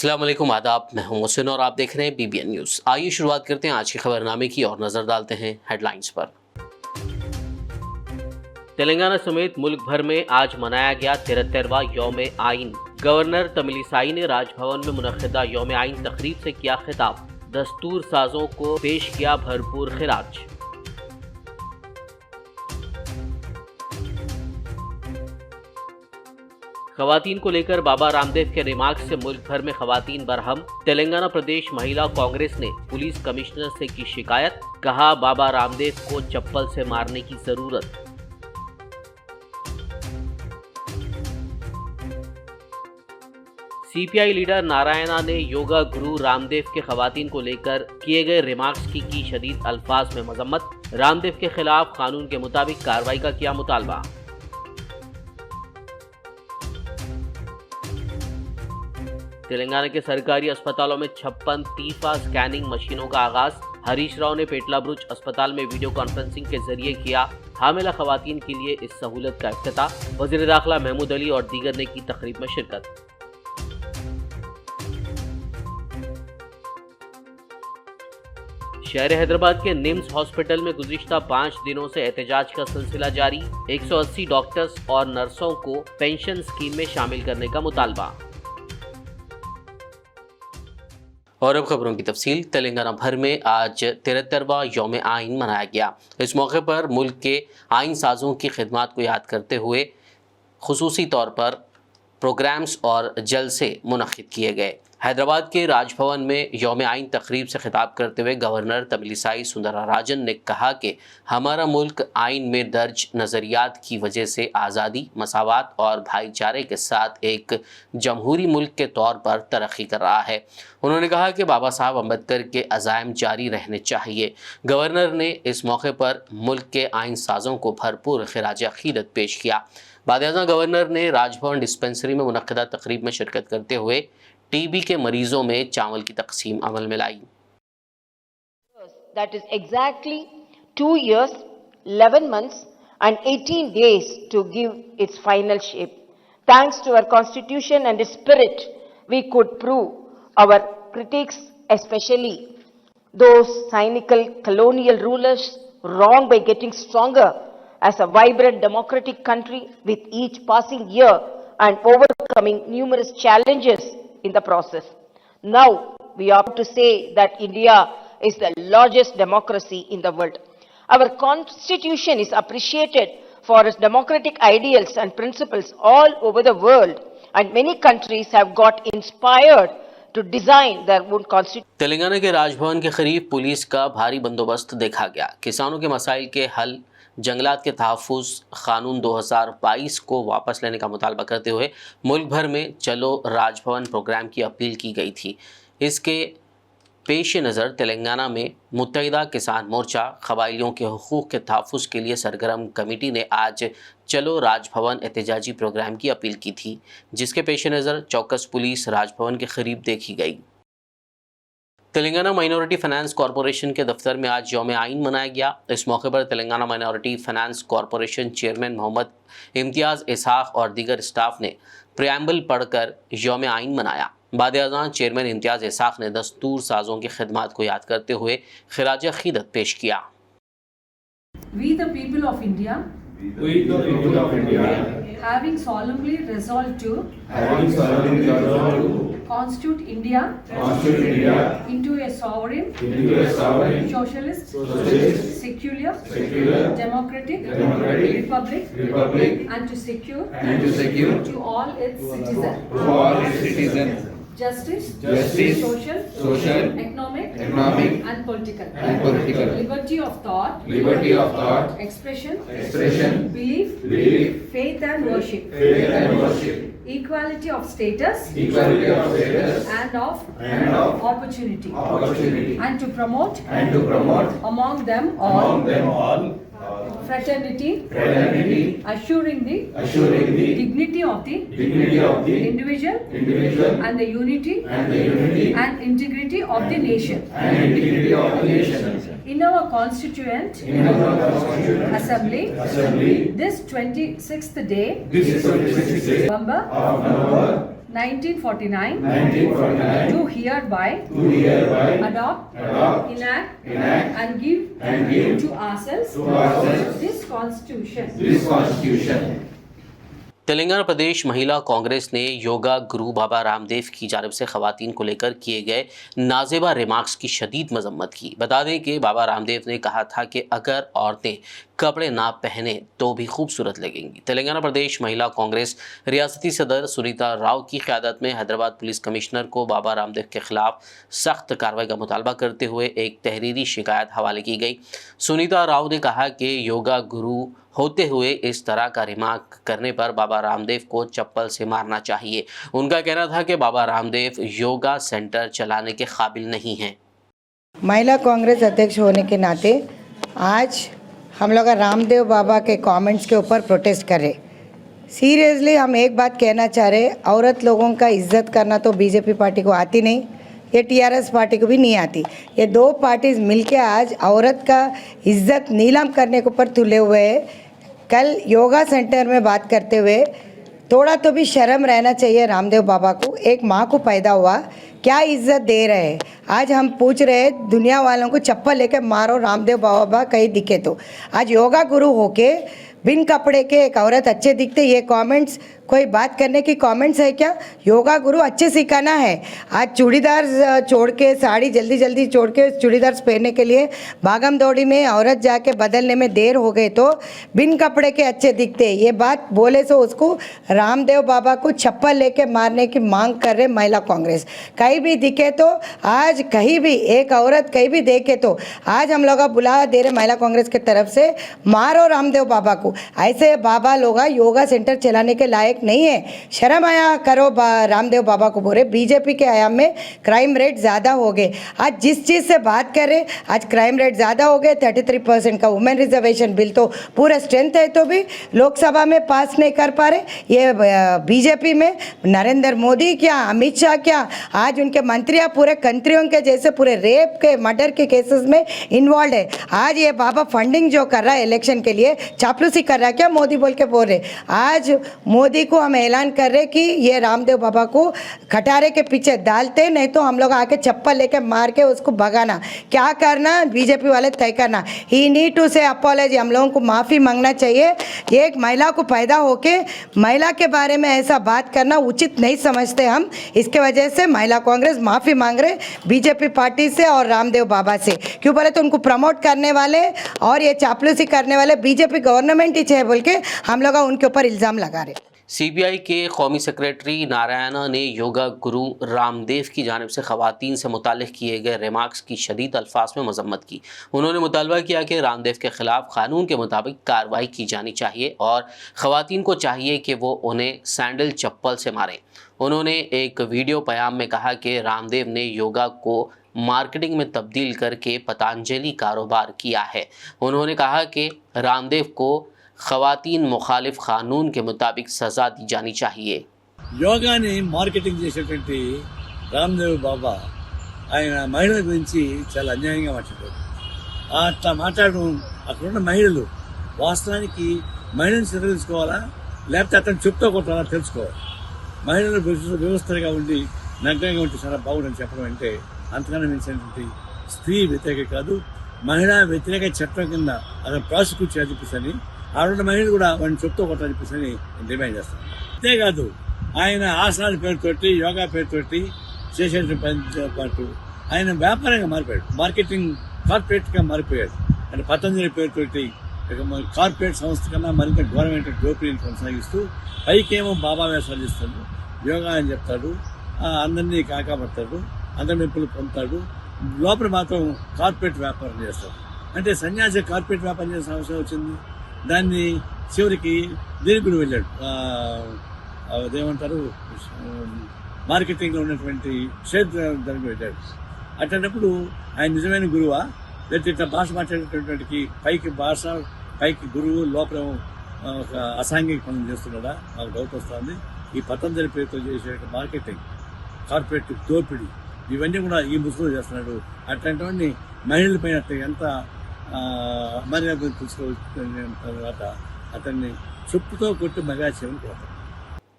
अस्सलाम वालेकुम, आदाब। मैं हूं मोहसिन और आप देख रहे हैं BBN न्यूज़। आइए शुरुआत करते हैं आज के खबरनामे की और नज़र डालते हैं हेडलाइंस पर। तेलंगाना समेत मुल्क भर में आज मनाया गया 73वां यौम आइन। गवर्नर तमिलिसाई ने राजभवन में मुनक्किदा यौम आइन तकरीब से किया खिताब। दस्तूर साजों को पेश किया भरपूर खिराज। खवातीन को लेकर बाबा रामदेव के रिमार्क्स से मुल्क भर में खवातीन बरहम। तेलंगाना प्रदेश महिला कांग्रेस ने पुलिस कमिश्नर से की शिकायत। कहा, बाबा रामदेव को चप्पल से मारने की जरूरत। CPI लीडर नारायणा ने योगा गुरु रामदेव के खवातीन को लेकर किए गए रिमार्क्स की शदीद अल्फाज में मजम्मत। रामदेव के खिलाफ कानून के मुताबिक कार्रवाई का किया मुतालबा। तेलंगाना के सरकारी अस्पतालों में 56 तीफा स्कैनिंग मशीनों का आगाज। हरीश राव ने पेटला ब्रुच अस्पताल में वीडियो कॉन्फ्रेंसिंग के जरिए किया हामिला खवातीन के लिए इस सहूलत का इफ्तिताह। वज़ीर दाखिला महमूद अली और दीगर ने की तकरीब में शिरकत। शहर हैदराबाद के निम्स हॉस्पिटल में गुज़िश्ता 5 दिनों से एहतजाज का सिलसिला जारी। 180 डॉक्टर्स और नर्सों को पेंशन स्कीम में शामिल करने का मुतालबा। और अब खबरों की तफसील। तेलंगाना भर में आज 73वां यौम आइन मनाया गया। इस मौके पर मुल्क के आइन साजों की खिदमत को याद करते हुए खुसूसी तौर पर प्रोग्राम्स और जलसे मुनक्किद किए गए। हैदराबाद के राजभवन में यौम आइन तकरीब से खिताब करते हुए गवर्नर तमिलिसाई सुंदरराजन ने कहा कि हमारा मुल्क आइन में दर्ज नज़रियात की वजह से आज़ादी, मसावात और भाईचारे के साथ एक जमहूरी मुल्क के तौर पर तरक्की कर रहा है। उन्होंने कहा कि बाबा साहब अम्बेडकर के अज़ाइम जारी रहने चाहिए। गवर्नर ने इस मौके पर मुल्क के आइन साजों को भरपूर खिराज अक़ीदत पेश किया। बाद गवर्नर ने राजभवन डिस्पेंसरी में मुनक्किदा तकरीब में शिरकत करते हुए TB के मरीजों में चावल की तकसीम अमल में लाई। That is exactly 2 years, 11 months and 18 days to give its final shape. Thanks to our constitution and its spirit, we could prove our critics, especially those cynical colonial rulers, wrong by getting stronger as a vibrant democratic country with each passing year and overcoming numerous challenges in the process. Now we are to say that India is the largest democracy in the world. Our constitution is appreciated for its democratic ideals and principles all over the world, and many countries have got inspired to design their own constitution. Telangana के राजभवन के करीब police का भारी बंदोबस्त देखा गया। किसानों के मसाइल के हल, जंगलात के तहफ़्फ़ुज़ क़ानून 2022 को वापस लेने का मुतालबा करते हुए मुल्क भर में चलो राजभवन प्रोग्राम की अपील की गई थी। इसके पेश नज़र तेलंगाना में मुत्तहिदा किसान मोर्चा क़बाइलियों के हुकूक़ के तहफ़्फ़ुज़ के लिए सरगर्म कमेटी ने आज चलो राजभवन एहतजाजी प्रोग्राम की अपील की थी, जिसके पेश नज़र चौकस पुलिस राजभवन के करीब देखी गई। तेलंगाना माइनॉरिटी फाइनेंस कॉरपोरेशन के दफ्तर में आज यौम आइन मनाया गया। इस मौके पर Telangana minority finance corporation chairman Mohammed Imtiaz Ishaq और दीगर स्टाफ ने प्रियम्बल पढ़कर यौम आइन मनाया। बाद-ए-अज़ान चेयरमैन इम्तियाज़ इसाक ने दस्तूर साजों की खिदमत को याद करते हुए खिराज अक़ीदत पेश किया। We the people of India, having solemnly resolved to constitute India into a sovereign, socialist, secular, democratic republic, and to secure to all its citizens justice, social, economic, and political, liberty of thought, expression, belief, faith and worship, equality of status, and of opportunity, and to promote among them all fraternity, assuring the dignity of the individual and the unity and integrity of the nation. In our constituent assembly, this 26th day, November 1949 do hereby adopt, enact and give to ourselves this constitution. Telangana प्रदेश महिला कांग्रेस ने योगा गुरु बाबा रामदेव की जानिब से खवातीन को लेकर किए गए नाजेबा रिमार्क्स की शदीद मजम्मत की। बता दें कि बाबा रामदेव ने कहा था कि अगर औरतें कपड़े ना पहने तो भी खूबसूरत लगेंगी। तेलंगाना प्रदेश महिला कांग्रेस रियासती सदर सुनीता राव की क़यादत में हैदराबाद पुलिस कमिश्नर को बाबा रामदेव के खिलाफ सख्त कार्रवाई का मुतालबा करते हुए एक तहरीरी शिकायत हवाले की गई। सुनीता राव ने कहा कि योगा गुरु होते हुए इस तरह का रिमार्क करने पर बाबा रामदेव को चप्पल से मारना चाहिए। उनका कहना था कि बाबा रामदेव योगा सेंटर चलाने के काबिल नहीं हैं। महिला कांग्रेस अध्यक्ष होने के नाते आज हम लोग रामदेव बाबा के कमेंट्स के ऊपर प्रोटेस्ट कर रहे। सीरियसली हम एक बात कहना चाह रहे, औरत लोगों का इज्जत करना तो बीजेपी पार्टी को आती नहीं, ये टीआरएस पार्टी को भी नहीं आती। ये दो पार्टीज मिलके आज औरत का इज्जत नीलाम करने के ऊपर तुले हुए हैं। कल योगा सेंटर में बात करते हुए थोड़ा तो भी शर्म रहना चाहिए रामदेव बाबा को। एक माँ को पैदा हुआ, क्या इज्जत दे रहे हैं। आज हम पूछ रहे हैं दुनिया वालों को चप्पल लेके मारो रामदेव बाबा कहीं दिखे तो। आज योगा गुरु होके बिन कपड़े के एक औरत अच्छे दिखते, ये कमेंट्स कोई बात करने की कमेंट्स है क्या? योगा गुरु अच्छे सिखाना है। आज चूड़ीदार छोड़ के साड़ी जल्दी जल्दी छोड़ के चूड़ीदार पहनने के लिए भागम दौड़ी में औरत जाके बदलने में देर हो गई तो बिन कपड़े के अच्छे दिखते, ये बात बोले से उसको रामदेव बाबा को चप्पल लेके मारने की मांग कर रहे महिला कांग्रेस। कहीं भी दिखे तो आज कहीं भी एक औरत कहीं भी देखे तो आज हम लोग बुला दे रहे महिला कांग्रेस की तरफ से, मारो रामदेव बाबा को। ऐसे बाबा लोग योगा सेंटर चलाने के लायक नहीं है। शर्म आया करो रामदेव बाबा को बोले। बीजेपी के आयाम में क्राइम रेट ज़्यादा हो गए। आज जिस चीज़ से बात कर रहे, आज क्राइम रेट ज़्यादा हो गए। 33% का वुमेन रिजर्वेशन बिल तो पूरा स्ट्रेंथ है तो भी लोकसभा में पास नहीं कर पा रहे। ये बीजेपी में नरेंद्र मोदी क्या, अमित शाह क्या, आज उनके मंत्रियाँ पूरे कंट्रियों के जैसे पूरे रेप के मर्डर के केसेस में इन्वॉल्व है। आज ये बाबा फंडिंग जो कर रहा है इलेक्शन के लिए, चापलूसी कर रहा है क्या मोदी बोल के बोल रहे। आज मोदी को हम ऐलान कर रहे कि ये रामदेव बाबा को खटारे के पीछे डालते, नहीं तो हम लोग आके चप्पल लेके मार के उसको भगाना। क्या करना बीजेपी वाले तय करना। ही नीड टू से अपॉलॉजी, हम लोगों को माफ़ी मांगना चाहिए। एक महिला को पैदा होके महिला के बारे में ऐसा बात करना उचित नहीं समझते हम। इसके वजह से महिला कांग्रेस माफ़ी मांग रहे बीजेपी पार्टी से और रामदेव बाबा से। क्यों बोले तो उनको प्रमोट करने वाले और ये चापलूसी करने वाले बीजेपी गवर्नमेंट ही है बोल के हम लोग उनके ऊपर इल्ज़ाम लगा रहे। सीबीआई के कौमी सेक्रेटरी नारायणा ने योगा गुरु रामदेव की जानिब से खवातीन से मुताल्लिक़ किए गए रिमार्क्स की शदीद अल्फाज में मजम्मत की। उन्होंने मुतालबा किया कि रामदेव के ख़िलाफ़ कानून के मुताबिक कार्रवाई की जानी चाहिए और ख़वातीन को चाहिए कि वो उन्हें सैंडल चप्पल से मारें। उन्होंने एक वीडियो पैगाम में कहा कि रामदेव ने योगा को मार्केटिंग में तब्दील करके पतंजलि कारोबार किया है। उन्होंने कहा कि रामदेव को खवातीन मुखालिफ कानून के मुताबिक सजा दी जानी चाहिए। యోగాని మార్కెటింగ్ చేసేటువంటి రామ్దేవ్ బాబా ఆయన మహిళల గురించి చాలా అన్యాయంగా మాట్లాడారు. అట్లా మాట్లాడడం అక్కడున్న మహిళలు వాస్తవానికి మహిళలను తెలుసుకోవాలా లేకపోతే అతను చెప్తూ కొట్టాలా తెలుసుకోవాలి. మహిళలు వ్యవస్థగా ఉండి నగ్నంగా ఉంటే చాలా బాగుండని చెప్పడం అంటే అంతకన్నా మించినటువంటి స్త్రీ వ్యతిరేక కాదు, మహిళా వ్యతిరేక చట్టం కింద అతను ప్రాసిక్యూట్ చేయాలని చెప్పేసి ఆవిడ మహిళలు కూడా వాడిని చెప్తూ కొట్టాలని చెప్పేసి నేను డిమాండ్ చేస్తాను. అంతేకాదు ఆయన ఆసనాల పేరుతోటి యోగా పేరుతోటి చేసేటువంటి పనితో పాటు ఆయన వ్యాపారంగా మారిపోయాడు, మార్కెటింగ్ కార్పొరేట్గా మారిపోయాడు. అంటే పతంజలి పేరుతోటి కార్పొరేట్ సంస్థ కన్నా మరింత ఘోరమైన దోపిడీని కొనసాగిస్తూ పైకేమో బాబా వేషాలు ఇస్తాడు, యోగా అని చెప్తాడు, అందరినీ కాకాపడతాడు, అందరి మెప్పులు పొందుతాడు, లోపల మాత్రం కార్పొరేట్ వ్యాపారం చేస్తాడు. అంటే సన్యాసి కార్పొరేట్ వ్యాపారం చేసిన అవసరం వచ్చింది. దాన్ని చివరికి దీనికి కూడా వెళ్ళాడు, అదేమంటారు మార్కెటింగ్లో ఉన్నటువంటి క్షేత్ర దానికి వెళ్ళాడు. అట్లాంటప్పుడు ఆయన నిజమైన గురువా లేకపోతే ఇట్లా భాష మాట్లాడేటటువంటి పైకి గురువు లోపల ఒక అసాంఘిక పనులు చేస్తున్నాడా నాకు డౌట్ వస్తుంది. ఈ పతంజలి పేరుతో చేసే మార్కెటింగ్ కార్పొరేట్ దోపిడీ ఇవన్నీ కూడా ఈ ముసుగులో చేస్తున్నాడు. అట్లాంటివన్నీ మహిళల పైన ఎంత మర్యాద తీసుకోవాల్సిన తర్వాత అతన్ని చెప్పుతో కొట్టి మగాచేయమని కోరుతాడు.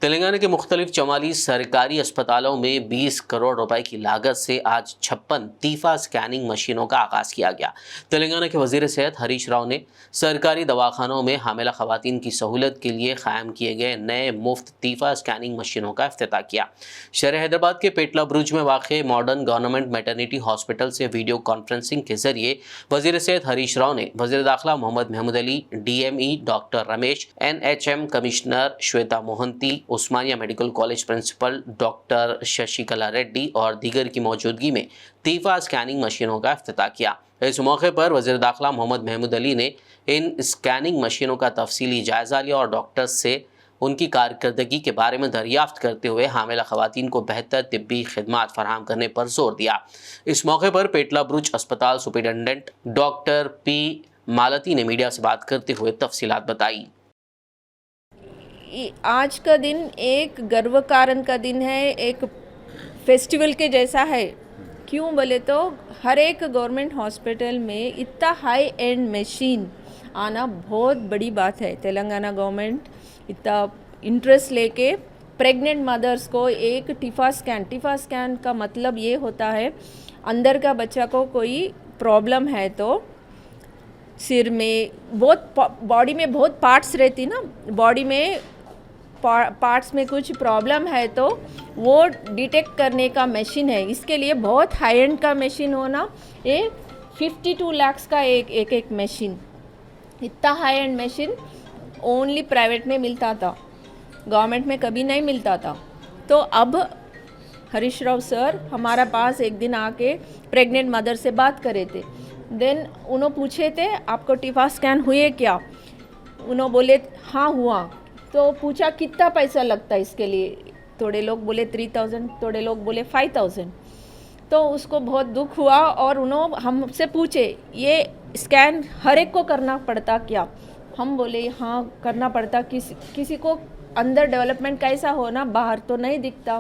तेलंगाना के मुख्तलिफ 44 सरकारी अस्पतालों में 20 करोड़ रुपए की लागत से आज 56 तीफा स्कैनिंग मशीनों का आगाज़ किया गया। तेलंगाना के वजीर सेहत हरीश राव ने सरकारी दवाखानों में हामिला खवातीन की सहूलत के लिए कायम किए गए नए मुफ्त तीफा स्कैनिंग मशीनों का इफ्तिताह किया। शहर हैदराबाद के पेटला बुरुज में वाक़ मॉडर्न गवर्नमेंट मैटरनिटी हॉस्पिटल से वीडियो कॉन्फ्रेंसिंग के जरिए वजीर सेहत हरीश राव ने वजीर दाखिला Mohammed Mahmood Ali, DME doctor Ramesh, NHM commissioner Shweta Mohanty, Osmania medical college principal doctor Shashikala Reddy और दीगर की मौजूदगी में तीफा स्कैनिंग मशीनों का इफ्तिताह किया। इस मौके पर वज़ीर दाखिला मोहम्मद महमूद अली ने इन स्कैनिंग मशीनों का तफसीली जायज़ा लिया और डॉक्टर्स से उनकी कारकर्दगी के बारे में दरियाफ्त करते हुए हामिला खवातीन को बेहतर तिब्बी खिदमात फराहम करने पर जोर दिया। इस मौके पर पेटला बुरुज अस्पताल सुपरिटेंडेंट डॉक्टर P मालती ने मीडिया से बात करते हुए तफसीलात बताई। आज का दिन एक गर्व कारण का दिन है, एक फेस्टिवल के जैसा है। क्यों बोले तो हर एक गवर्नमेंट हॉस्पिटल में इतना हाई एंड मशीन आना बहुत बड़ी बात है। तेलंगाना गवर्नमेंट इतना इंटरेस्ट लेके प्रेग्नेंट मदर्स को एक टीफा स्कैन का मतलब ये होता है अंदर का बच्चा को कोई प्रॉब्लम है तो सिर में बहुत बॉडी में बहुत पार्ट्स रहती ना, बॉडी में पार्ट्स में कुछ प्रॉब्लम है तो वो डिटेक्ट करने का मशीन है। इसके लिए बहुत हाई एंड का मशीन होना, ये 52 लाख का एक मशीन, इतना high and machine only private में मिलता था, गवर्नमेंट में कभी नहीं मिलता था। तो अब हरीश राव सर हमारा पास एक दिन आके प्रेग्नेंट मदर से बात करे थे। देन उन्होंने पूछे थे आपको टीफा स्कैन हुए क्या? उन्होंने बोले हाँ हुआ। तो पूछा कितना पैसा लगता है इसके लिए? थोड़े लोग बोले 3000, थोड़े लोग बोले 5000। तो उसको बहुत दुख हुआ और उन्होंने हमसे पूछे ये स्कैन हर एक को करना पड़ता क्या? हम बोले हाँ करना पड़ता। किसी को अंदर डेवलपमेंट कैसा हो ना, बाहर तो नहीं दिखता।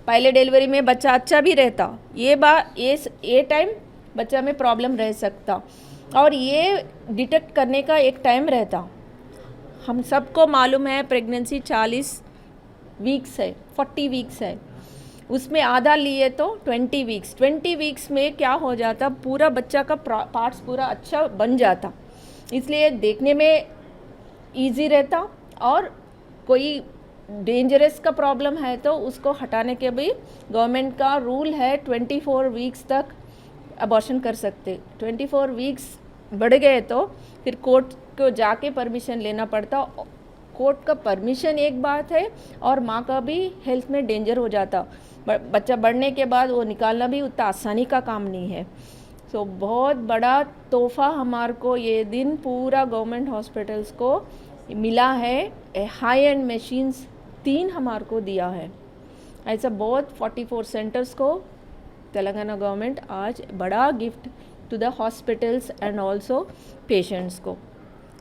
पहले डिलीवरी में बच्चा अच्छा भी रहता, ये टाइम बच्चा में प्रॉब्लम रह सकता और ये डिटेक्ट करने का एक टाइम रहता। हम सबको मालूम है प्रेगनेंसी 40 वीक्स है, 40 वीक्स है, उसमें आधा लिए तो 20 वीक्स में क्या हो जाता, पूरा बच्चा का पार्ट्स पूरा अच्छा बन जाता। इसलिए देखने में इजी रहता और कोई डेंजरस का प्रॉब्लम है तो उसको हटाने के भी गवर्नमेंट का रूल है 24 वीक्स तक अबॉर्शन कर सकते। 24 वीक्स बढ़ गए तो फिर कोर्ट को जाके परमिशन लेना पड़ता। कोर्ट का परमिशन एक बात है और माँ का भी हेल्थ में डेंजर हो जाता। बच्चा बढ़ने के बाद वो निकालना भी उतना आसानी का काम नहीं है। तो बहुत बड़ा तोहफा हमारे को ये दिन पूरा गवर्नमेंट हॉस्पिटल्स को मिला है। हाई एंड मशीन्स 3 हमारे को दिया है। ऐसा बहुत 44 सेंटर्स को तेलंगाना गवर्नमेंट आज बड़ा gift to the hospitals and also patients को।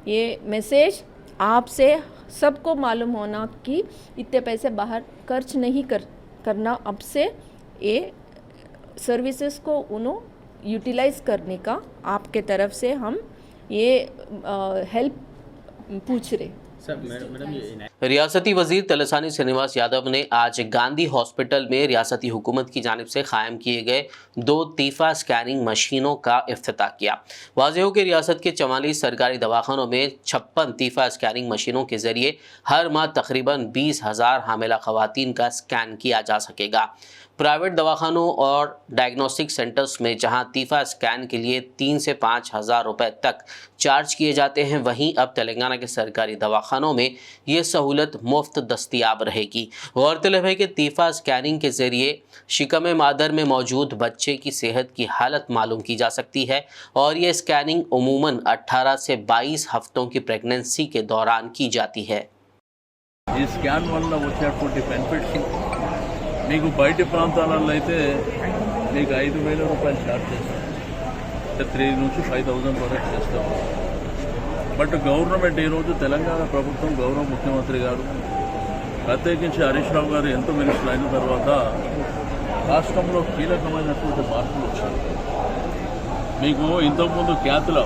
ये मैसेज आपसे सबको मालूम होना कि इतने पैसे बाहर खर्च नहीं करना। अब से ये सर्विसेज को उन्होंने यूटिलाइज करने का आपके तरफ से हम ये हेल्प पूछ रहे। रियासती वजीर तलसानी श्रीनिवास यादव ने आज गांधी हॉस्पिटल में रियासती हुकूमत की जानिब से कायम किए गए 2 तीफा स्कैनिंग मशीनों का इफ्तिताह किया। वाज़ेह हो कि रियासत के 44 सरकारी दवाखानों में 56 तीफा स्कैनिंग मशीनों के जरिए हर माह तकरीबन 20,000 हामिला खवातीन का स्कैन किया जा सकेगा। प्राइवेट दवाखानों और डायग्नोस्टिक सेंटर्स में जहां तीफा स्कैन के लिए 3 से 5 हज़ार रुपये तक चार्ज किए जाते हैं, वहीं अब तेलंगाना के सरकारी दवाखानों में ये सहूलत मुफ्त दस्तियाब रहेगी। गौरतलब है कि तीफा स्कैनिंग के ज़रिए शिकम मादर में मौजूद बच्चे की सेहत की हालत मालूम की जा सकती है और ये स्कैनिंग उमूमन 18 से 22 हफ्तों की प्रेगनेंसी के दौरान की जाती है। ఈ స్కాన్ వల్ల వచ్చేటువంటి బెనిఫిట్స్ మీకు బయట ప్రాంతాలలో అయితే మీకు 5,000 రూపాయలు ఛార్జ్ చేస్తాం, అంటే 3 నుంచి 5,000 వరకు చేస్తాం. బట్ గవర్నమెంట్ ఈరోజు తెలంగాణ ప్రభుత్వం గౌరవ ముఖ్యమంత్రి గారు ప్రత్యేకించి హరీష్ రావు గారు ఎంతో మినిస్టర్ అయిన తర్వాత రాష్ట్రంలో కీలకమైనటువంటి మార్పులు వచ్చాయి. మీకు ఇంతకుముందు ఖ్యాతుల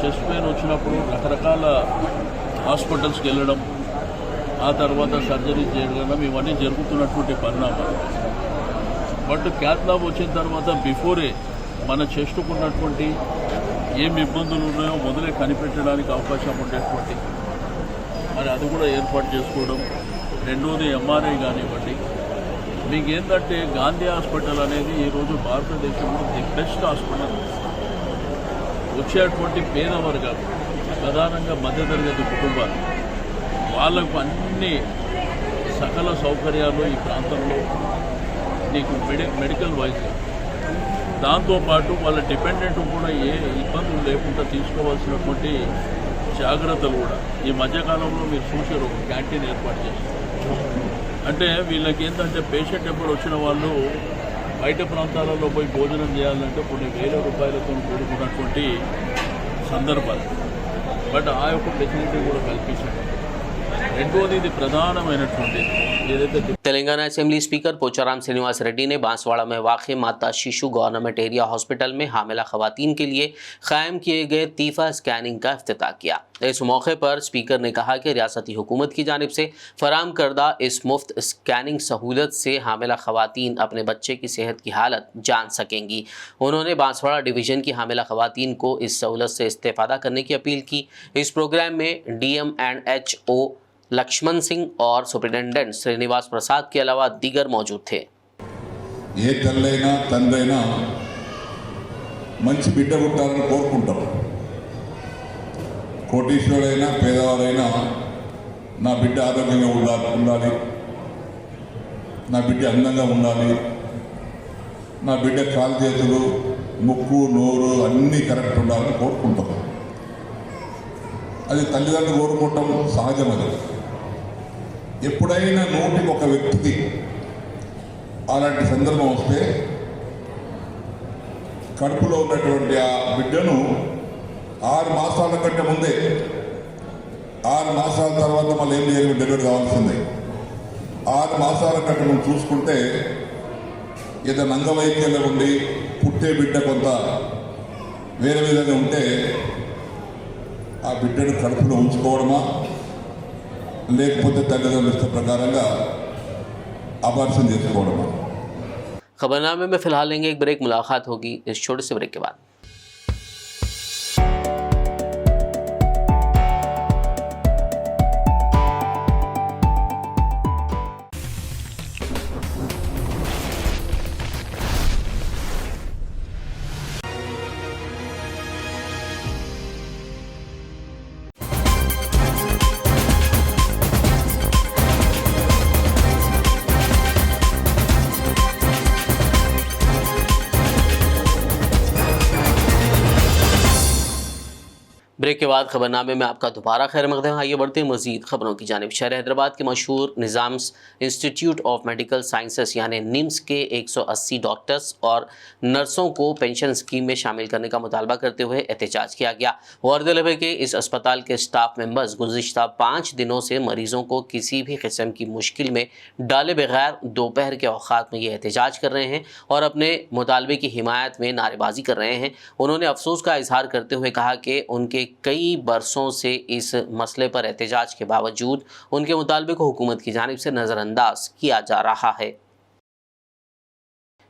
చెస్ట్ పెయిన్ వచ్చినప్పుడు రకరకాల హాస్పిటల్స్కి వెళ్ళడం, ఆ తర్వాత సర్జరీ చేయడం ఇవన్నీ జరుగుతున్నటువంటి పరిణామాలు. బట్ క్యాత్ ల్యాబ్ వచ్చిన తర్వాత బిఫోరే మన చెస్ట్కు ఉన్నటువంటి ఏం ఇబ్బందులు ఉన్నాయో మొదలే కనిపెట్టడానికి అవకాశం ఉండేటువంటి మరి అది కూడా ఏర్పాటు చేసుకోవడం. రెండోది ఎంఆర్ఐ కానివ్వండి. మీకు ఏంటంటే గాంధీ హాస్పిటల్ అనేది ఈరోజు భారతదేశంలో ది బెస్ట్ హాస్పిటల్. వచ్చేటువంటి పేద వర్గాలు, ప్రధానంగా మధ్యతరగతి కుటుంబాలు, వాళ్ళకు అన్ని సకల సౌకర్యాలు ఈ ప్రాంతంలో నీకు మెడికల్ వైజ్, దాంతోపాటు వాళ్ళ డిపెండెంట్ కూడా ఏ ఇబ్బందులు లేకుండా తీసుకోవాల్సినటువంటి జాగ్రత్తలు కూడా ఈ మధ్యకాలంలో మీరు చూసారు. ఒక క్యాంటీన్ ఏర్పాటు చేశారు. అంటే వీళ్ళకి ఏంటంటే పేషెంట్ ఎప్పుడు వచ్చిన వాళ్ళు బయట ప్రాంతాలలో పోయి భోజనం చేయాలంటే కొన్ని వేల రూపాయలతో కూడుకున్నటువంటి సందర్భాలు. బట్ ఆ యొక్క ఫెసిలిటీ కూడా కల్పించండి. రెండోది ఇది ప్రధానమైనటువంటి ఏదైతే तेलंगाना असेंबली स्पीकर पोचाराम श्रीनिवास रेड्डी ने बांसवाड़ा में वाक़ माता शिशु गवर्नमेंट एरिया हॉस्पिटल में हामिला खवातीन के लिए कायम किए गए तीफा स्कैनिंग का इफ्तिताह किया। इस मौके पर स्पीकर ने कहा कि रियासती हुकूमत की जानिब से फराम करदा इस मुफ्त स्कैनिंग सहूलत से हामिला खवातीन अपने बच्चे की सेहत की हालत जान सकेंगी। उन्होंने बांसवाड़ा डिवीज़न की हामिला खवातीन को इस सहूलत से इस्तेफादा करने की अपील की। इस प्रोग्राम में DM&HO लक्ष्मण सिंह और सुप्रिटेंडेंट श्रीनिवास प्रसाद के अलावा दीगर मौजूद थे। ఏ తల్లైనా తండ్రైనా మంచి బిడ్డ పుట్టాలని కోరుకుంటారు. కోటీశ్వరుడైనా పేదవారైనా నా బిడ్డ ఆరోగ్యంగా ఉండాలి, నా బిడ్డ అందంగా ఉండాలి, నా బిడ్డ కాలు చేతులు ముక్కు నోరు అన్నీ కరెక్ట్ ఉండాలని కోరుకుంటారు. అది తల్లిదండ్రులు కోరుకుంటాం సహజం. అది ఎప్పుడైనా నోటికి ఒక వ్యక్తికి అలాంటి సందర్భం వస్తే కడుపులో ఉన్నటువంటి ఆ బిడ్డను 6 మాసాల కంటే ముందే 6 మాసాల తర్వాత మళ్ళీ ఏం చేయాలి, డెలివరీ కావాల్సిందే. 6 మాసాల కంటే మనం చూసుకుంటే ఏదైనా అంగవైకల్యం ఉండి పుట్టే బిడ్డ కొంత వేరే విధంగా ఉంటే ఆ బిడ్డను కడుపులో ఉంచుకోవడమా లేకపోతే తల్లిదండ్రుల ఇష్ట ప్రకారంగా అబార్షన్ చేసుకోవడమా. खबरनामे में फिलहाल लेंगे एक ब्रेक, मुलाकात होगी इस छोटे से ब्रेक के बाद। ब्रेक के बाद खबरनामे में आपका दोबारा खैर मकदम। आइए बढ़ते हैं मजीद खबरों की जानिब। शहर हैदराबाद के मशहूर Nizam's institute of medical sciences यानी निम्स के 180 डॉक्टर्स और नर्सों को पेंशन स्कीम में शामिल करने का मुतालबा करते हुए एहतजाज किया गया। गौरतलब है कि इस अस्पताल के स्टाफ मेंबर्स गुज़िश्ता 5 दिनों से मरीजों को किसी भी किस्म की मुश्किल में डाले बगैर दोपहर के औकात में ये एहतजाज कर रहे हैं और अपने मुतालबे की हिमायत में नारेबाजी कर रहे हैं। उन्होंने अफसोस का इजहार करते हुए कहा कि उनके कई बरसों से इस मसले पर एहतजाज के बावजूद उनके मुतालबे को हुकूमत की जानिब से नज़रअंदाज किया जा रहा है।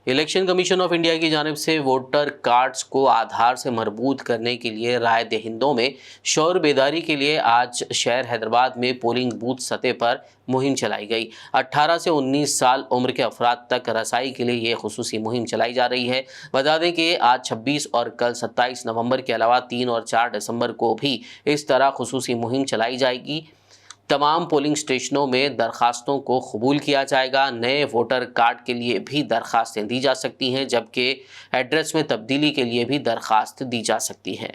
इलेक्शन कमीशन ऑफ इंडिया की जानिब से वोटर कार्ड्स को आधार से मरबूत करने के लिए राय दहिंदों में शौर बेदारी के लिए आज शहर हैदराबाद में पोलिंग बूथ सतह पर मुहिम चलाई गई। 18 से 19 साल उम्र के अफराद तक रसाई के लिए ये खुसूसी मुहिम चलाई जा रही है। बता दें कि आज 26 और कल 27 नवंबर के अलावा 3 और 4 दिसंबर को भी इस तरह खुसूसी मुहिम चलाई जाएगी। तमाम पोलिंग स्टेशनों में दरखास्तों को कबूल किया जाएगा। नए वोटर कार्ड के लिए भी दरखास्तें दी जा सकती हैं, जबकि एड्रेस में तब्दीली के लिए भी दरखास्त दी जा सकती है।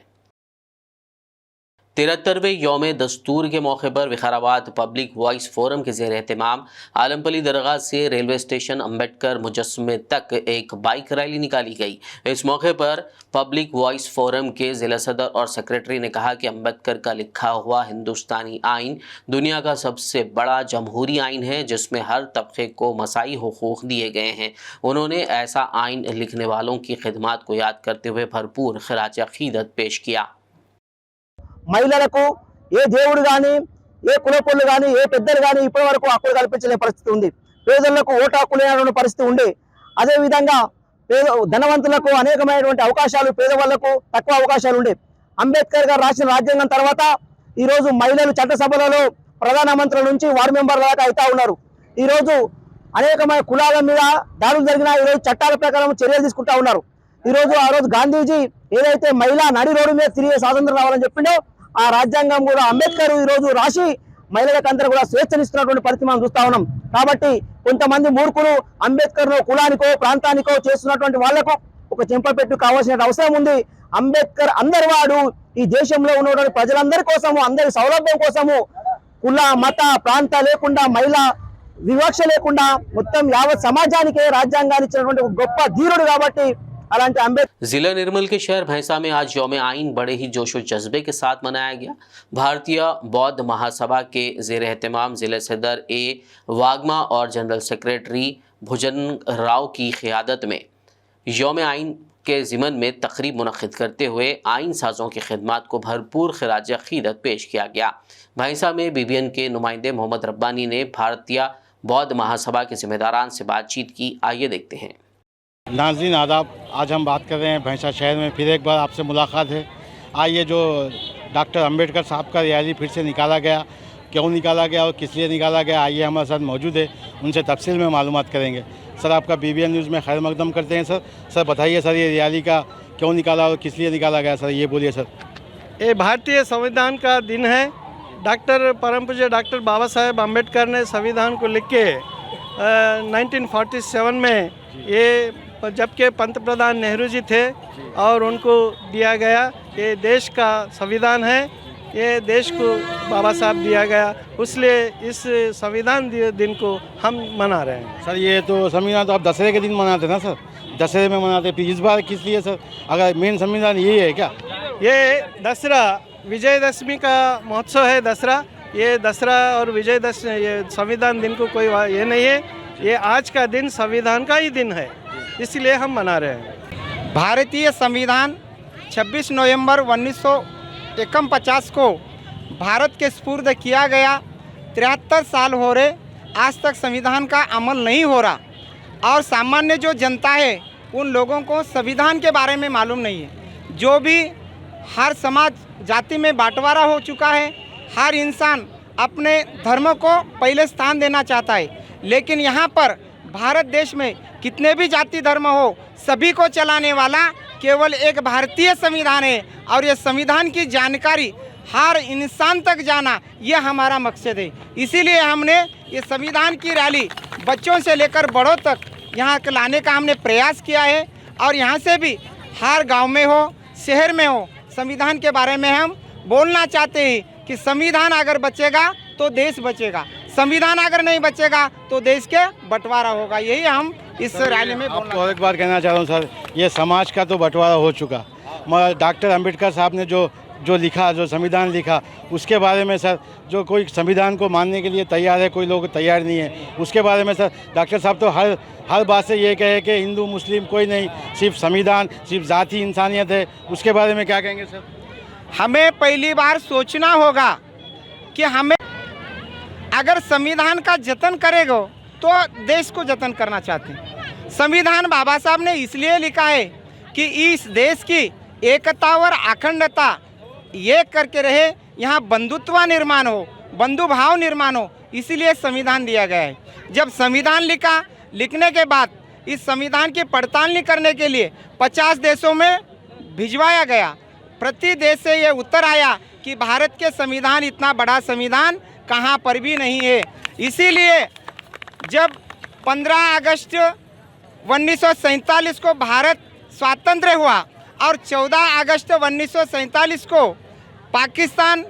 73वें यौम दस्तूर के मौके पर विकाराबाद पब्लिक वॉइस फोरम के ज़ेर एहतमाम आलमपली दरगाह से रेलवे स्टेशन अम्बेडकर मुजस्समे तक एक बाइक रैली निकाली गई। इस मौके पर पब्लिक वॉइस फोरम के ज़िला सदर और सेक्रेटरी ने कहा कि अम्बेडकर का लिखा हुआ हिंदुस्तानी आइन दुनिया का सबसे बड़ा जमहूरी आइन है, जिसमें हर तबके को मसाई हुकूक दिए गए हैं। उन्होंने ऐसा आइन लिखने वालों की खिदमत को याद करते हुए भरपूर खिराज अकीदत पेश किया। మహిళలకు ఏ దేవుడు కానీ ఏ కులపొళ్ళు కానీ ఏ పెద్దలు కానీ ఇప్పటి వరకు హక్కులు కల్పించలేని పరిస్థితి ఉంది. పేదలకు ఓటు హక్కు లేనటువంటి పరిస్థితి ఉంది. అదేవిధంగా ధనవంతులకు అనేకమైనటువంటి అవకాశాలు, పేదవాళ్లకు తక్కువ అవకాశాలు ఉండే. అంబేద్కర్ గారు రాసిన రాజ్యాంగం తర్వాత ఈరోజు మహిళలు చట్టసభలలో ప్రధానమంత్రుల నుంచి వార్డు మెంబర్ల దాకా అవుతా ఉన్నారు. ఈరోజు అనేకమైన కులాల మీద దాడులు జరిగినా ఈరోజు చట్టాల ప్రకారం చర్యలు తీసుకుంటా ఉన్నారు. ఈరోజు ఆ రోజు గాంధీజీ ఏదైతే మహిళా నడి రోడ్డు మీద తిరిగే స్వాతంత్రం రావాలని చెప్పిండో ఆ రాజ్యాంగం కూడా అంబేద్కర్ ఈరోజు రాసి మహిళలకు అందరూ కూడా స్వేచ్ఛనిస్తున్నటువంటి పరిస్థితి మనం చూస్తా ఉన్నాం. కాబట్టి కొంతమంది మూర్ఖులు అంబేద్కర్ కులానికో ప్రాంతానికో చేస్తున్నటువంటి వాళ్లకు ఒక చెంపపెట్టు కావాల్సిన అవసరం ఉంది. అంబేద్కర్ అందరి వాడు, ఈ దేశంలో ఉన్నటువంటి ప్రజలందరి కోసము, అందరి సౌలభ్యం కోసము కుల మత ప్రాంత లేకుండా, మహిళా వివక్ష లేకుండా మొత్తం యావత్ समाजानिके రాజ్యాంగాన్ని ఇచ్చినటువంటి గొప్ప ధీరుడు కాబట్టి అలాంటి అంబేద్కర్। जिला निर्मल के शहर भैंसा में आज यौम आइन बड़े ही जोशो जज्बे के साथ मनाया गया। भारतीय बौद्ध महासभा के ज़ेर एहतमाम ज़िले सदर ए वागमा और जनरल सेक्रेटरी भुजन राव की क़ियादत में यौम आइन के ज़िमन में तकरीब मुनक़िद करते हुए आइन साज़ों की खिदमत को भरपूर खिराज अक़ीदत पेश किया गया। भैंसा में BBN के नुमाइंदे मोहम्मद रब्बानी ने भारतीय बौद्ध महासभा के ज़िम्मेदारान से बातचीत की। आइए देखते हैं। नाज़रीन आदाब, आज हम बात कर रहे हैं भैंसा शहर में फिर एक बार आपसे मुलाकात है। आज ये जो डॉक्टर अंबेडकर साहब का रैली फिर से निकाला गया, क्यों निकाला गया और किस लिए निकाला गया, आइए हमारे साथ मौजूद है, उनसे तफसील में मालूमात करेंगे। सर आपका BBN न्यूज़ में खैर मकदम करते हैं। सर बताइए सर, ये रैली का क्यों निकाला और किस लिए निकाला गया, सर ये बोलिए सर। ये भारतीय संविधान का दिन है। डॉक्टर परम पूज्य डॉक्टर बाबा साहेब अम्बेडकर ने संविधान को लिख के 1947 में ये जबकि पंत प्रधान नेहरू जी थे और उनको दिया गया, ये देश का संविधान है, ये देश को बाबा साहब दिया गया, इसलिए इस संविधान दिन को हम मना रहे हैं। सर ये तो संविधान तो आप दशहरे के दिन मनाते ना सर, दशहरे में मनाते, इस बार किस लिए सर, अगर मेन संविधान यही है क्या? ये दसरा विजयदशमी का महोत्सव है। दसरा, ये दसरा और विजयदशमी, ये संविधान दिन को कोई ये नहीं है, ये आज का दिन संविधान का ही दिन है, इसलिए हम मना रहे हैं। भारतीय संविधान 26 नवंबर 1949 को भारत के स्पुर्द किया गया। 73 साल हो रहे, आज तक संविधान का अमल नहीं हो रहा और सामान्य जो जनता है उन लोगों को संविधान के बारे में मालूम नहीं है। जो भी हर समाज जाति में बांटवारा हो चुका है, हर इंसान अपने धर्म को पहले स्थान देना चाहता है, लेकिन यहाँ पर भारत देश में कितने भी जाति धर्म हो, सभी को चलाने वाला केवल एक भारतीय संविधान है और ये संविधान की जानकारी हर इंसान तक जाना, ये हमारा मकसद है। इसीलिए हमने ये संविधान की रैली बच्चों से लेकर बड़ों तक यहाँ लाने का हमने प्रयास किया है और यहाँ से भी हर गांव में हो, शहर में हो, संविधान के बारे में हम बोलना चाहते हैं कि संविधान अगर बचेगा तो देश बचेगा, संविधान अगर नहीं बचेगा तो देश के बंटवारा होगा। यही हम इस रैली में आपको और एक बार कहना चाह रहा हूँ सर, ये समाज का तो बंटवारा हो चुका, मगर डॉक्टर अंबेडकर साहब ने जो लिखा, जो संविधान लिखा, उसके बारे में सर जो कोई संविधान को मानने के लिए तैयार है, कोई लोग तैयार नहीं है, उसके बारे में सर डॉक्टर साहब तो हर बात से ये कहे कि हिंदू मुस्लिम कोई नहीं, सिर्फ संविधान, सिर्फ जाति इंसानियत है, उसके बारे में क्या कहेंगे सर? हमें पहली बार सोचना होगा कि हमें अगर संविधान का जतन करेगा तो देश को जतन करना चाहते हैं। संविधान बाबा साहब ने इसलिए लिखा है कि इस देश की एकता और अखंडता ये करके रहे, यहाँ बंधुत्व निर्माण हो, बंधु भाव निर्माण हो, इसीलिए संविधान दिया गया है। जब संविधान लिखने के बाद इस संविधान की पड़ताल करने के लिए 50 देशों में भिजवाया गया। प्रति देश से ये उत्तर आया कि भारत के संविधान इतना बड़ा संविधान कहाँ पर भी नहीं है। इसीलिए जब 15 अगस्त 1947 को भारत स्वतंत्र हुआ और 14 अगस्त 1947 को पाकिस्तान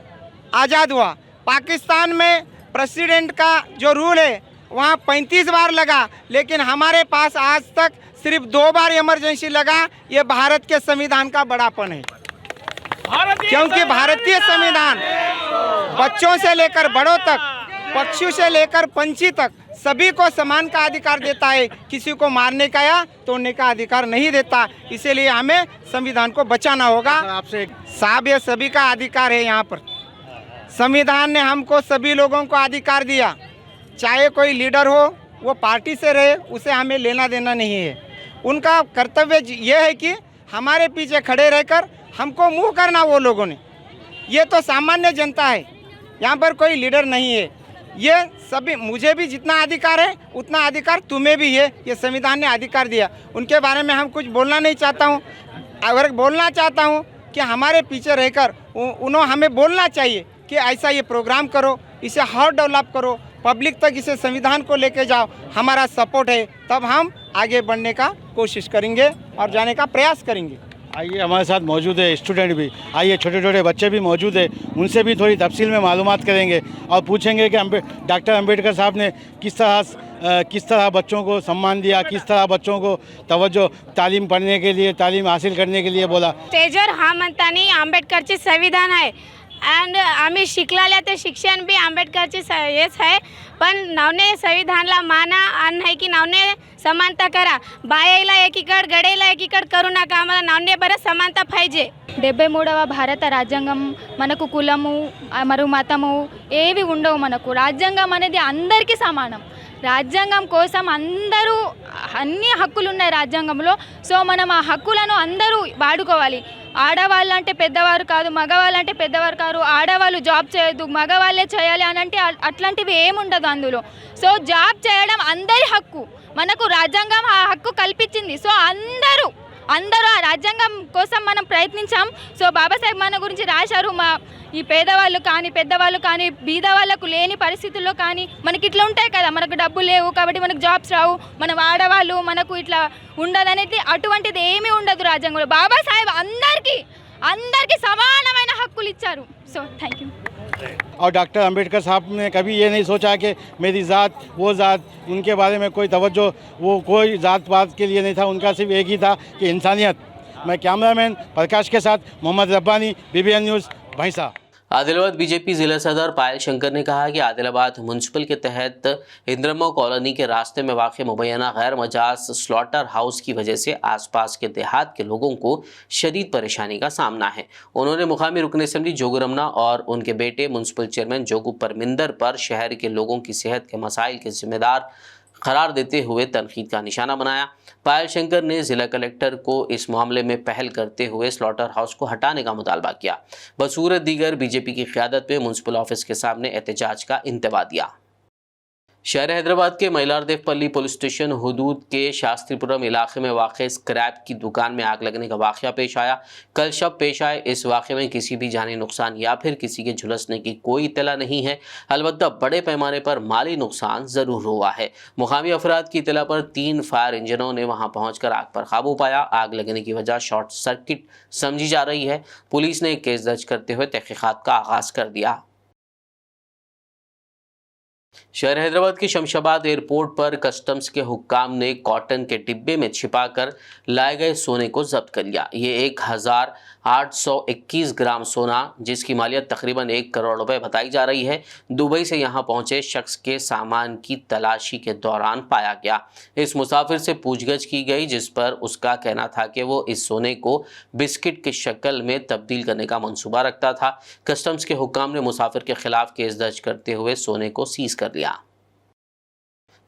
आज़ाद हुआ, पाकिस्तान में प्रेसिडेंट का जो रूल है वहाँ 35 बार लगा, लेकिन हमारे पास आज तक सिर्फ 2 बार इमरजेंसी लगा। ये भारत के संविधान का बड़ापन है, क्योंकि भारतीय संविधान बच्चों से लेकर बड़ों तक, पक्षी से लेकर पंछी तक सभी को समान का अधिकार देता है, किसी को मारने का या तोड़ने का अधिकार नहीं देता। इसीलिए हमें संविधान को बचाना होगा। आपसे साहब ये सभी का अधिकार है, यहाँ पर संविधान ने हमको सभी लोगों को अधिकार दिया, चाहे कोई लीडर हो वो पार्टी से रहे, उसे हमें लेना देना नहीं है। उनका कर्तव्य ये है कि हमारे पीछे खड़े रहकर हमको मुँह करना। वो लोगों ने, ये तो सामान्य जनता है, यहाँ पर कोई लीडर नहीं है। ये सभी, मुझे भी जितना अधिकार है उतना अधिकार तुम्हें भी है, ये संविधान ने अधिकार दिया। उनके बारे में हम कुछ बोलना नहीं चाहता हूँ। अगर बोलना चाहता हूँ कि हमारे पीछे रहकर उन्होंने हमें बोलना चाहिए कि ऐसा ये प्रोग्राम करो, इसे और डेवलप करो, पब्लिक तक इसे संविधान को लेके जाओ, हमारा सपोर्ट है, तब हम आगे बढ़ने का कोशिश करेंगे और जाने का प्रयास करेंगे। आइए, हमारे साथ मौजूद है स्टूडेंट भी, आइए छोटे छोटे बच्चे भी मौजूद है, उनसे भी थोड़ी तफसील में मालूमात करेंगे और पूछेंगे कि डॉक्टर अम्बेडकर साहब ने किस तरह बच्चों को सम्मान दिया, किस तरह बच्चों को तवज्जो तालीम पढ़ने के लिए, तालीम हासिल करने के लिए बोला। स्टेजवर हा म्हणताना आंबेडकरचे संविधान आहे अँड आम्ही शिकलेल्या ते शिक्षण बी आंबेडकरचे हेच आहे, पण नावने संविधानला माना आणि नाही की नावने समानता करा, बायाला एकीकड गडेला एकीकड करू नका, आम्हाला नावने बरं समानता पाहिजे। 73వ భారత రాజ్యాంగం మనకు కులము మరియు మతము ఏవి ఉండవు, మనకు రాజ్యాంగం అనేది అందరికీ సమానం। రాజ్యాంగం కోసం అందరూ అన్ని హక్కులు ఉన్నాయి రాజ్యాంగంలో, సో మనం ఆ హక్కులను అందరూ వాడుకోవాలి। ఆడవాళ్ళంటే పెద్దవారు కాదు, మగవాళ్ళంటే పెద్దవారు కాదు, ఆడవాళ్ళు జాబ్ చేయొద్దు, మగవాళ్ళే చేయాలి అని అంటే అట్లాంటివి ఏముండదు అందులో। సో జాబ్ చేయడం అందరి హక్కు, మనకు రాజ్యాంగం ఆ హక్కు కల్పించింది। సో అందరూ ఆ రాజ్యాంగం కోసం మనం ప్రయత్నించాం। సో బాబాసాహెబ్ మన గురించి రాశారు, మా ఈ పేదవాళ్ళు కానీ పెద్దవాళ్ళు కానీ బీద వాళ్ళకు లేని పరిస్థితుల్లో కానీ మనకి ఇట్లా ఉంటాయి కదా, మనకు డబ్బు లేవు కాబట్టి మనకు జాబ్స్ రావు, మనం ఆడవాళ్ళు మనకు ఇట్లా ఉండదనేది అటువంటిది ఏమీ ఉండదు రాజ్యాంగంలో। బాబాసాహెబ్ అందరికీ సమానమైన హక్కులు ఇచ్చారు। So thank you. और डॉक्टर अम्बेडकर साहब ने कभी ये नहीं सोचा कि मेरी ज़ात वो ज़ात, उनके बारे में कोई तवज्जो वो कोई ज़ात पात के लिए नहीं था, उनका सिर्फ एक ही था कि इंसानियत। मैं कैमरामैन प्रकाश के साथ मोहम्मद रब्बानी, BBN न्यूज़, भैंसा। आदिलाबाद बीजेपी जिला सदर पायल शंकर ने कहा कि आदिलाबाद म्यूनसिपल के तहत इंद्रमा कॉलोनी के रास्ते में वाक़ मुबैना गैर मजाज स्लॉटर हाउस की वजह से आसपास के देहात के लोगों को शदीद परेशानी का सामना है। उन्होंने मुकामी रुकन असम्बली जोगू रमना और उनके बेटे म्यूनसिपल चेयरमैन जोगू परमिंदर पर शहर के लोगों की सेहत के मसाइल के जिम्मेदार करार देते हुए तनकीद का निशाना बनाया। पायल शंकर ने जिला कलेक्टर को इस मामले में पहल करते हुए स्लॉटर हाउस को हटाने का मुतालबा किया। बसूरत दीगर बीजेपी की क़यादत में म्यूनसिपल ऑफिस के सामने एहतजाज का इंतबा दिया। शहर हैदराबाद के मैलारदेवपल्ली पुलिस स्टेशन हुदूद के शास्त्रीपुरम इलाके में वाक़ स्क्रैप की दुकान में आग लगने का वाक़या पेश आया। कल शब पेश आए इस वाक़े में किसी भी जानी नुकसान या फिर किसी के झुलसने की कोई इत्तला नहीं है, अलबत्ता बड़े पैमाने पर माली नुकसान ज़रूर हुआ है। मुकामी अफराद की इत्तला पर 3 फायर इंजनों ने वहां पहुंचकर आग पर काबू पाया। आग लगने की वजह शॉर्ट सर्किट समझी जा रही है। पुलिस ने केस दर्ज करते हुए तहकीकात का आगाज़ कर दिया। शहर हैदराबाद के शमशाबाद एयरपोर्ट पर कस्टम्स के हुक्काम ने कॉटन के डिब्बे में छिपाकर लाए गए सोने को जब्त कर लिया। ये 1821 ग्राम सोना, जिसकी मालियत तकरीबन 1 करोड़ रुपए बताई जा रही है, दुबई से यहां पहुंचे शख्स के सामान की तलाशी के दौरान पाया गया। इस मुसाफिर से पूछगछ की गई, जिस पर उसका कहना था कि वो इस सोने को बिस्किट की शक्ल में तब्दील करने का मंसूबा रखता था। कस्टम्स के हुक्काम ने मुसाफिर के खिलाफ केस दर्ज करते हुए सोने को सीज कर लिया।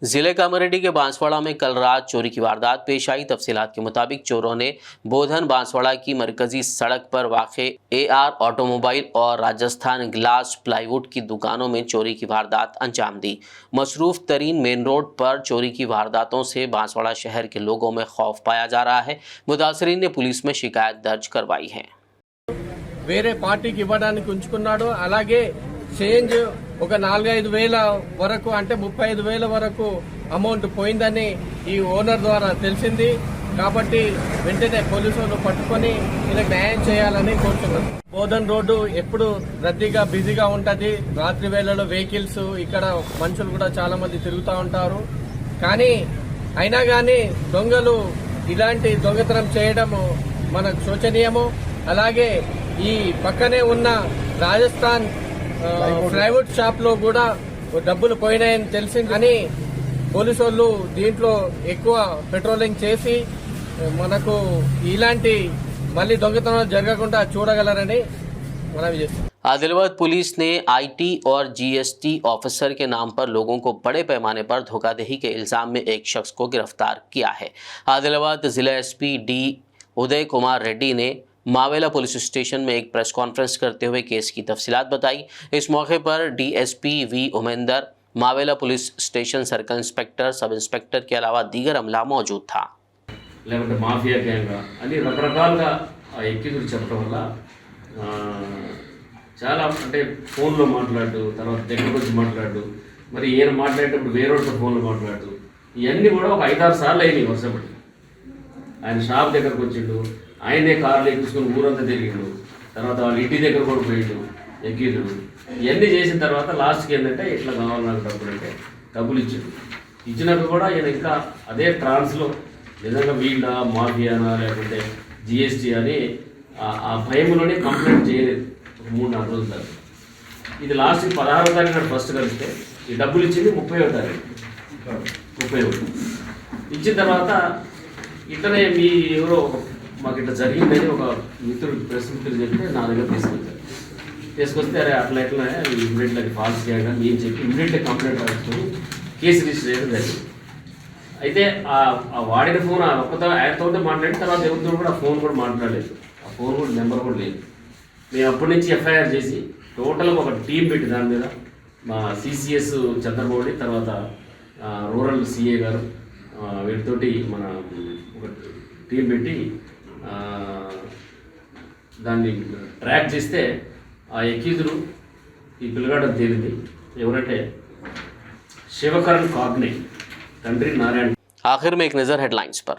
जिले कामारेड्डी के बांसवाड़ा में कल रात चोरी की वारदात पेश आई। तफसीलात के मुताबिक चोरों ने बोधन बांसवाड़ा की मरकजी सड़क पर वाक़े AR ऑटोमोबाइल और राजस्थान ग्लास प्लाईवुड की दुकानों में चोरी की वारदात अंजाम दी। मसरूफ़ तरीन मेन रोड पर चोरी की वारदातों से बांसवाड़ा शहर के लोगों में खौफ पाया जा रहा है। मुतासरीन ने पुलिस में शिकायत दर्ज करवाई है। వేరే పార్టీకి ఇవ్వడానికి ఉంచుకున్నాడు, అలాగే చేంజ్ ఒక 4-5 వేల వరకు, అంటే 35,000 వరకు అమౌంట్ పోయిందని ఈ ఓనర్ ద్వారా తెలిసింది। కాబట్టి వెంటనే పోలీసులు పట్టుకొని ఇలా న్యాయం చేయాలని కోరుతున్నాం। బోధన్ రోడ్డు ఎప్పుడు రద్దీగా బిజీగా ఉంటది, రాత్రి వేళలో వెహికల్స్, ఇక్కడ మనుషులు కూడా చాలా మంది తిరుగుతూ ఉంటారు। కానీ అయినా కానీ దొంగలు ఇలాంటి దొంగతనం చేయడం మనకు శోచనీయము। అలాగే ఈ పక్కనే ఉన్న రాజస్థాన్ ప్రైవేట్ షాప్ లో కూడా డబ్బులు పోయినాయని తెలిసింది, కానీ పోలీసు వాళ్ళు దీంట్లో ఎక్కువ పెట్రోలింగ్ చేసి మనకు ఇలాంటి మళ్ళీ దొంగతనాలు జరగకుండా చూడగలరని మనవి చేస్తాం। आदिलाबाद पुलिस ने आईटी और जीएसटी ऑफिसर के नाम पर लोगों को बड़े पैमाने पर धोखाधड़ी के इल्जाम में एक शख्स को गिरफ्तार किया है। आदिलाबाद जिला एसपी डी उदय कुमार रेड्डी ने मावेला पुलिस स्टेशन में एक प्रेस कॉन्फ्रेंस करते हुए केस की तफसीलात बताई। इस मौके पर DSP V Umender, Mavala police station circle inspector, sub inspector के अलावा दीगर अमला मौजूद था। లేకుంటే మాఫియా గ్యాంగ్ అని రకరకాలుగా ఎక్కిదురు చెప్పడం వల్ల చాలా అంటే ఫోన్లో మాట్లాడు, తర్వాత దగ్గరకు వచ్చి మాట్లాడు, మరి ఈయన మాట్లాడేటప్పుడు వేరొకరితో ఫోన్లో మాట్లాడు, ఇవన్నీ కూడా ఒక 5-6 సార్లు అయినాయి వర్షపడి. ఆయన షాప్ దగ్గరకు వచ్చిండు, ఆయనే కార్లు ఎక్కించుకొని ఊరంతా తిరిగిండు, తర్వాత వాళ్ళ ఇంటి దగ్గర కూడా పోయిండు ఎక్కిదుడు. ఇవన్నీ చేసిన తర్వాత లాస్ట్కి ఏంటంటే ఇట్లా కావాలి నాకు డబ్బులు అంటే డబ్బులు ఇచ్చిండు. ఇచ్చినాక కూడా ఈయన ఇంకా అదే ట్రాన్స్లో నిజంగా వీళ్ళ మాఫియానా లేకుంటే జిఎస్టీ అని ఆ భయంలోనే కంప్లైంట్ చేయలేదు. ఒక 3-4 రోజుల తర్వాత ఇది లాస్ట్ 16వ తారీఖు నాడు ఫస్ట్ కలిస్తే ఈ డబ్బులు ఇచ్చింది 30వ తారీఖు. 31 ఇచ్చిన తర్వాత ఇట్లనే మీ ఎవరో మాకు ఇట్లా జరిగిందని ఒక మిత్రుడు ప్రెస్ మిత్రుడు చెప్తే నా దగ్గర తీసుకొస్తే అరే అట్లా ఎట్లా ఇమ్మీడియట్లీ అది ఫాల్స్ చేయగా నేను చెప్పి ఇమ్మీడియట్లీ కంప్లైంట్ రాసుకొని కేసు రిజిస్టర్ చేయడం జరిగింది. అయితే ఆ వాడిన ఫోన్ ఒక్కతో ఆయనతో మాట్లాడిన తర్వాత ఎవరితో కూడా ఆ ఫోన్ కూడా మాట్లాడలేదు, ఆ ఫోన్ కూడా నెంబర్ కూడా లేదు. మేము అప్పటి నుంచి ఎఫ్ఐఆర్ చేసి టోటల్గా ఒక టీం పెట్టి దాని మీద మా సిసిఎస్ చంద్రబాబు, తర్వాత రూరల్ సిఏ గారు వీటితోటి మన ఒక టీం పెట్టి దాన్ని ట్రాక్ చేస్తే ఆ ఎక్కిదురు ఈ పిల్లగాడ తేలింది. ఎవరంటే శివకరణ్ కాగ్నే, తండ్రి नारायण। आखिर में एक नज़र हेडलाइंस पर।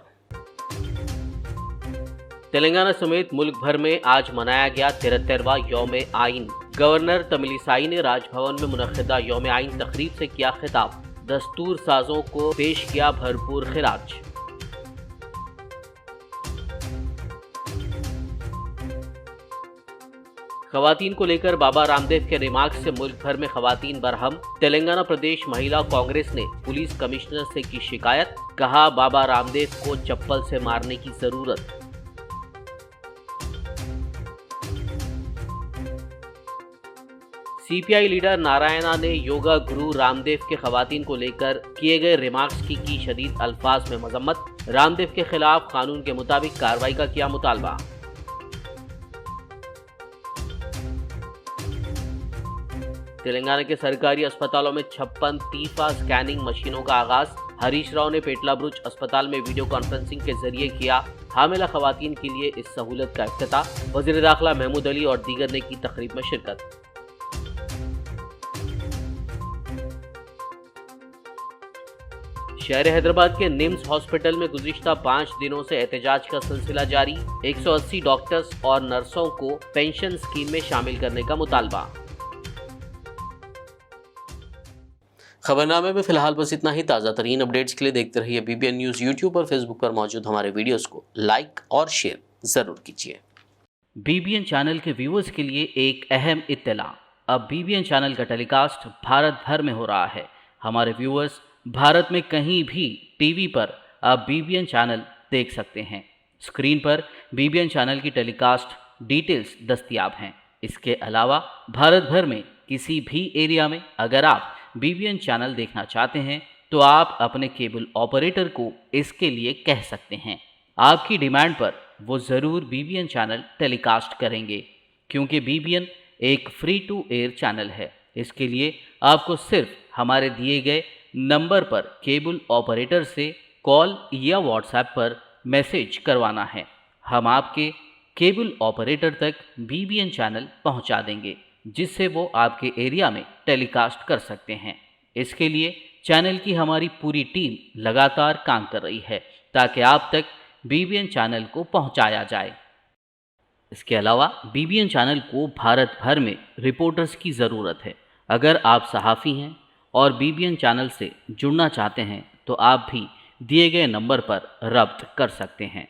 तेलंगाना समेत मुल्क भर में आज मनाया गया 73वां यौम आइन। गवर्नर तमिलिसाई ने राजभवन में मुनक्किदा यौम आइन तकरीब से किया खिताब। दस्तूर साजों को पेश किया भरपूर खिराज। खवातीन को लेकर बाबा रामदेव के रिमार्क्स से मुल्क भर में खवातीन बरहम। तेलंगाना प्रदेश महिला कांग्रेस ने पुलिस कमिश्नर से की शिकायत, कहा बाबा रामदेव को चप्पल से मारने की जरूरत। सीपीआई लीडर नारायणा ने योगा गुरु रामदेव के खवातीन को लेकर किए गए रिमार्क्स की शदीद अल्फाज में मजम्मत। रामदेव के खिलाफ कानून के मुताबिक कार्रवाई का किया मुतालबा। तेलंगाना के सरकारी अस्पतालों में 56 तीफा स्कैनिंग मशीनों का आगाज। हरीश राव ने पेटला ब्रुच अस्पताल में वीडियो कॉन्फ्रेंसिंग के जरिए किया हामिला खवातीन के लिए इस सहूलत का इफ्तिताह। वज़ीर दाखिला महमूद अली और दीगर ने की तकरीब में शिरकत। शहर हैदराबाद के निम्स हॉस्पिटल में गुज़िश्ता 5 दिनों से एहतजाज का सिलसिला जारी। 180 डॉक्टर्स और नर्सों को पेंशन स्कीम में शामिल करने का मुतालबा। खबरनामे में फिलहाल बस इतना ही। ताज़ा तरीन अपडेट्स के लिए देखते रहिए BBN न्यूज़। यूट्यूब और फेसबुक पर मौजूद हमारे वीडियोस को लाइक और शेयर ज़रूर कीजिए। BBN चैनल के व्यूअर्स के लिए एक अहम इत्तला। अब BBN चैनल का टेलीकास्ट भारत भर में हो रहा है। हमारे व्यूअर्स भारत में कहीं भी टीवी पर अब BBN चैनल देख सकते हैं। स्क्रीन पर BBN चैनल की टेलीकास्ट डिटेल्स दस्तयाब हैं। इसके अलावा भारत भर में किसी भी एरिया में अगर आप BBN चैनल देखना चाहते हैं तो आप अपने केबल ऑपरेटर को इसके लिए कह सकते हैं। आपकी डिमांड पर वो ज़रूर BBN चैनल टेलीकास्ट करेंगे, क्योंकि BBN एक फ्री टू एयर चैनल है। इसके लिए आपको सिर्फ हमारे दिए गए नंबर पर केबल ऑपरेटर से कॉल या व्हाट्सएप पर मैसेज करवाना है। हम आपके केबल ऑपरेटर तक BBN चैनल पहुंचा देंगे, जिससे वो आपके एरिया में टेलीकास्ट कर सकते हैं। इसके लिए चैनल की हमारी पूरी टीम लगातार काम कर रही है ताकि आप तक BBN चैनल को पहुंचाया जाए। इसके अलावा BBN चैनल को भारत भर में रिपोर्टर्स की ज़रूरत है। अगर आप सहाफ़ी हैं और BBN चैनल से जुड़ना चाहते हैं तो आप भी दिए गए नंबर पर रब्त कर सकते हैं।